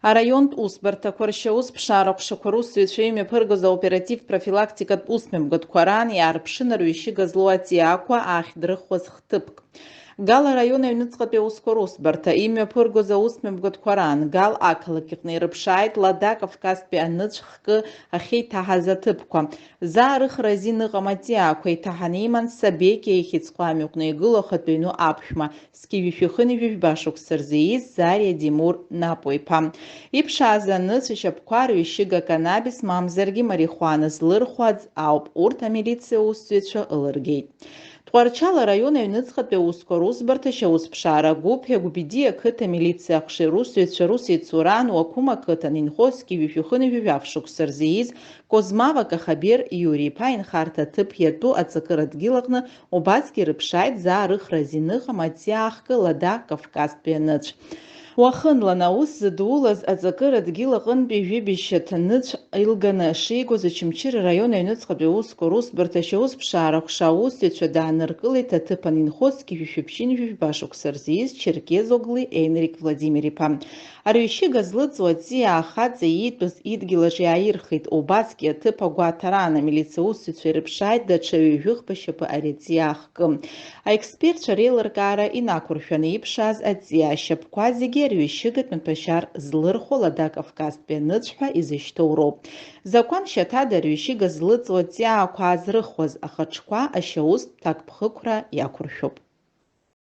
Араионтә усбарҭақәа ршьаус ԥшаарахәшақәа русзуҩцәа имҩаԥыргоз аоператив-профилактикатә усмҩаԥгатәқәа раан иаарԥшын рҩышьыга злоу аҵиаақәа аахьдрыхуаз хҭыԥк. Гал араион аҩныҵҟатәи аусқәа русбарҭа имҩаԥыргоз аусмҩаԥгатәқәа раан Гал ақалақь иҟны ирыԥшааит Лада Кавказтәи аныцә хкы ахьеиҭаҳаз аҭыԥқәа. Заа рыхра азин ыҟам аҵиаақәа иҭаҳаны иман Сабеки аихьыӡҟа амҩаҟны игылоу ахатәы аҩну аԥшәма зқьи-жәишәи-хыни-жәишә башықәса рзы ииз Зариа Димур Напо-иԥа. Иԥшааз аныцә ишьапқәа рҩышьыга канабис мамзаргьы марихуана злырхәаз ауп. Урҭ амилициа усзуҩцәа ылыргеит. Тҟәарчал араион аҩныҵҟатәи аусқәа русбарҭа шьаусԥшаара гәыԥ Егәбиди ақыҭа милициа ахшыҩ русзуҩцәа Рус-Еицуран Уақәым ақыҭан инхоз зқьи-жәишәи-хыни-жәишәы башықәса рзы ииз Козмава Кахабер Иури-иԥа инхарҭа аҭыԥ иатәу аҵакыра дгьыл аҟны убасгьы ирыԥшааит заа рыхра азин ыҟам аҵиаа хкы Лада Кавказтәи аныцә. Уахынлан аус зыдулаз аҵакыра дгьыл аҟынтәи жәибжь-шьаҭа ныцә илганы шигоз Очамчыра араион аҩныҵҟатәи аусқәа русбарҭа шьаусԥшаара хәша аусзуҩцәа дааныркылеит аҭыԥан инхоз зқьи-жәишәи башықәса рзы ииз Черкезоглы Енрик Владимир-иԥа. Арҩышьыга злыҵуа аҵиаа ахаҵа иитәыз идгьыл аҿы иааирхит. Убасгьы аҭыԥ агәаҭараан амилициа усзуҩцәа ирыԥшааит даҽа ҩ-жәыхԥа шьапы ари аҵиаа хкы. Аекспертцәа реилыркаара инақәыршәаны иԥшааз аҵиаа ашьапқәа зегьы арҩышьыгатә маҭәашьар злырхәо Лада Кавказтәи аныцә ҳәа изышьҭоу роуп. Закәан шьаҭада арҩышьыга злыҵуа аҵиаақәа аазрыхуаз ахаҿқәа ашьаустә ҭакԥхықәра иақәыршәоуп.